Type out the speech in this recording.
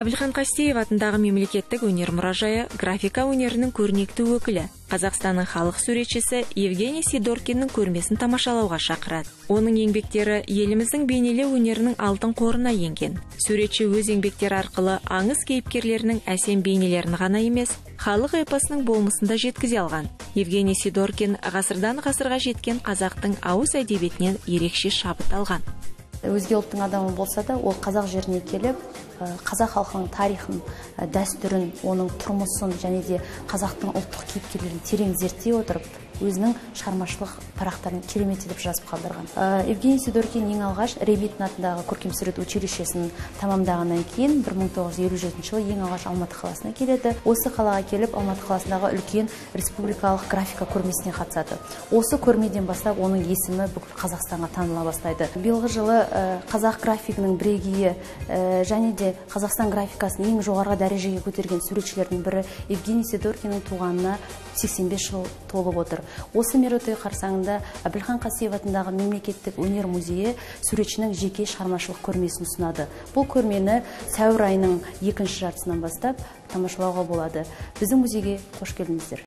Әбілхан Қастеев атындағы мемлекеттік өнер мұражайы графика өнерінің көрнекті өкілі, Қазақстанның халық суретшісі Евгений Сидоркиннің көрмесін тамашалауға шақырады. Оның еңбектері еліміздің бейнелеу өнерінің алтын қорына енген. Суретші өз еңбектері арқылы аңыз кейіпкерлерінің әсем бейнелерін ғана емес, халық эпосының болмысын да жеткізе алған. Евгений Сидоркин ғасырдан ғасырға жеткен қазақтың ауыз әдебиетінен ерекше шабыт алған. Өзге ұлттың адамы болса да, ол қазақ жеріне келіп, қазақ халқының тарихын, дәстүрін, оның тұрмысын және де қазақтың ұлттық кейіпкерлерін терең зерттей отырып, өзінің шығармашылық парақтарын керемет етіп жазып қалдырған. Евгений Сидоркин ең алғаш Ревиттің атындағы көркемсурет училищесін тамамдағаннан кейін 1957 жылы ең алғаш Алматы қаласына келеді. Осы қалаға келіп, Алматы қаласындағы үлкен республикалық графика көрмесіне қатысады. Осы көрмеден бастап оның есімі бүкіл Қазақстанға таныла бастайды. Биылғы жылы қазақ графикінің бірегейі және де Қазақстан графикасын ең жоғарғы дәрежеге көтерген суретшілердің бірі Евгений Сидоркиннің туғанына 85 жыл толып отыр. Осы мерейтой қарсаңында Әбілхан Қастеев атындағы мемлекеттік өнер музейі суретшінің жеке шығармашылық көрмесін ұсынады. Бұл көрмені сәуір айының екінші жартысынан бастап тамашалауға болады. Біздің музейге қош келдіңіздер.